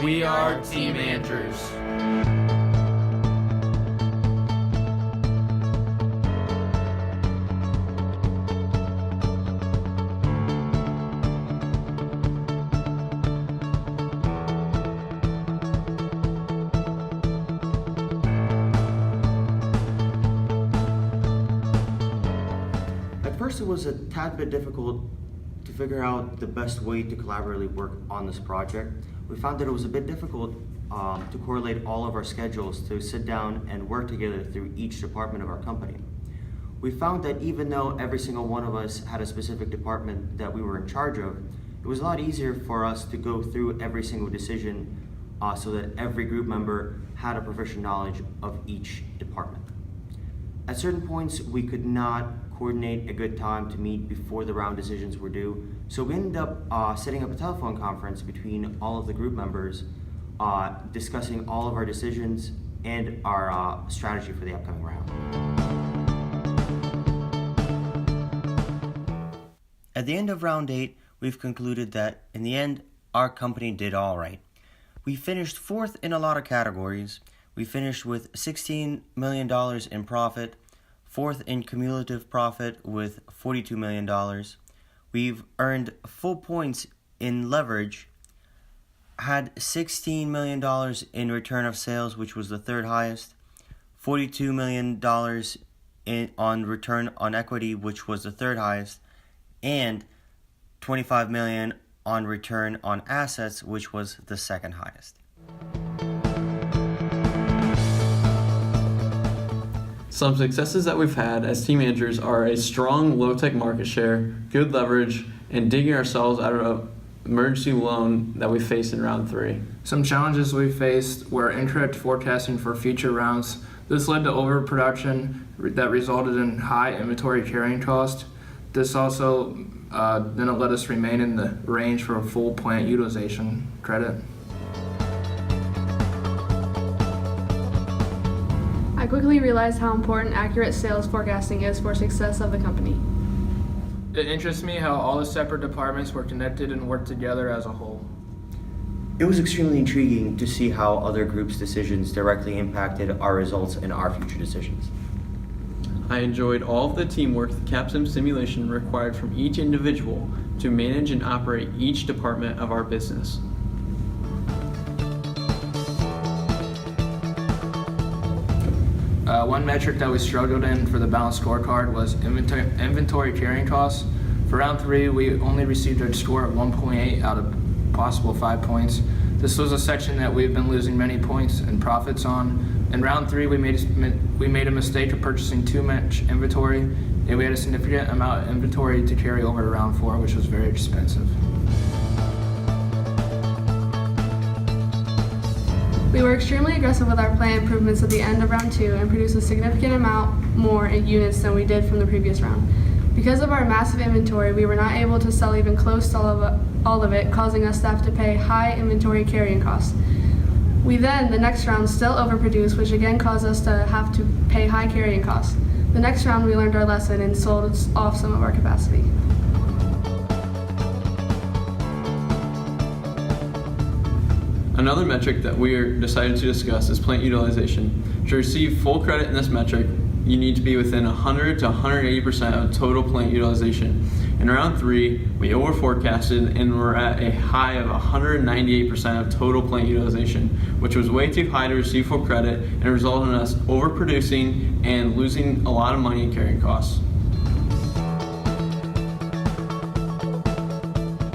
We are team managers. At first, it was a tad bit difficult to figure out the best way to collaboratively work on this project. We found that it was a bit difficult to correlate all of our schedules to sit down and work together through each department of our company. We found that even though every single one of us had a specific department that we were in charge of, it was a lot easier for us to go through every single decision so that every group member had a proficient knowledge of each department. At certain points, we could not coordinate a good time to meet before the round decisions were due, so we ended up setting up a telephone conference between all of the group members, discussing all of our decisions and our strategy for the upcoming round. At the end of round 8, we've concluded that in the end, our company did all right. We finished 4th in a lot of categories. We finished with $16 million in profit, 4th in cumulative profit with $42 million. We've earned full points in leverage, had $16 million in return of sales, which was the 3rd highest, $42 million on return on equity, which was the 3rd highest, and $25 million on return on assets, which was the 2nd highest. Some successes that we've had as team managers are a strong low-tech market share, good leverage, and digging ourselves out of an emergency loan that we faced in round 3. Some challenges we faced were incorrect forecasting for future rounds. This led to overproduction that resulted in high inventory carrying cost. This also didn't let us remain in the range for a full plant utilization credit. I quickly realized how important accurate sales forecasting is for success of the company. It interests me how all the separate departments were connected and worked together as a whole. It was extremely intriguing to see how other groups' decisions directly impacted our results and our future decisions. I enjoyed all of the teamwork the Capsim simulation required from each individual to manage and operate each department of our business. One metric that we struggled in for the balanced scorecard was inventory carrying costs. For round 3, we only received a score of 1.8 out of possible 5 points. This was a section that we've been losing many points and profits on. In round 3, we made a mistake of purchasing too much inventory, and we had a significant amount of inventory to carry over to round 4, which was very expensive. We were extremely aggressive with our plant improvements at the end of round 2 and produced a significant amount more in units than we did from the previous round. Because of our massive inventory, we were not able to sell even close to all of it, causing us to have to pay high inventory carrying costs. We then, the next round, still overproduced, which again caused us to have to pay high carrying costs. The next round, we learned our lesson and sold off some of our capacity. Another metric that we are decided to discuss is plant utilization. To receive full credit in this metric, you need to be within 100 to 180% of total plant utilization. In round 3, we over-forecasted and were at a high of 198% of total plant utilization, which was way too high to receive full credit and resulted in us overproducing and losing a lot of money in carrying costs.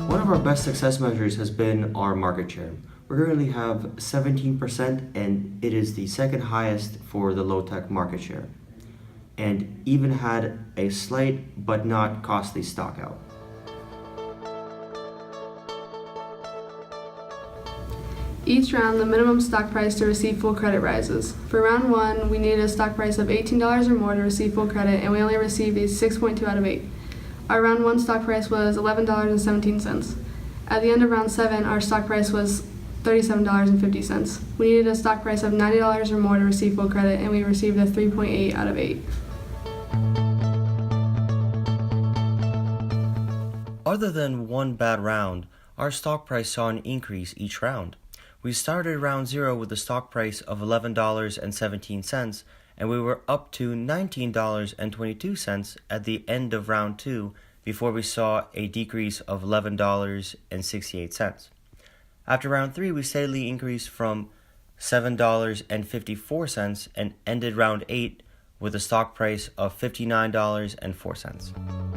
One of our best success measures has been our market share. We currently have 17%, and it is the 2nd highest for the low-tech market share, and even had a slight but not costly stock out. Each round, the minimum stock price to receive full credit rises. For round 1, we needed a stock price of $18 or more to receive full credit, and we only received a 6.2 out of 8. Our round 1 stock price was $11.17. At the end of round 7, our stock price was $37.50. We needed a stock price of $90 or more to receive full credit, and we received a 3.8 out of 8. Other than one bad round, our stock price saw an increase each round. We started round 0 with a stock price of $11.17, and we were up to $19.22 at the end of round 2 before we saw a decrease of $11.68. After round 3, we steadily increased from $7.54 and ended round 8 with a stock price of $59.04.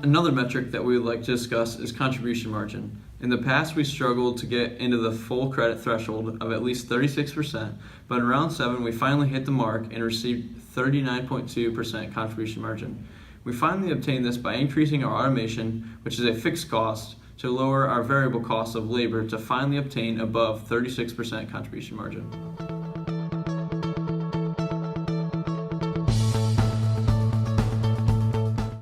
Another metric that we would like to discuss is contribution margin. In the past, we struggled to get into the full credit threshold of at least 36%, but in round 7, we finally hit the mark and received 39.2% contribution margin. We finally obtained this by increasing our automation, which is a fixed cost, to lower our variable cost of labor to finally obtain above 36% contribution margin.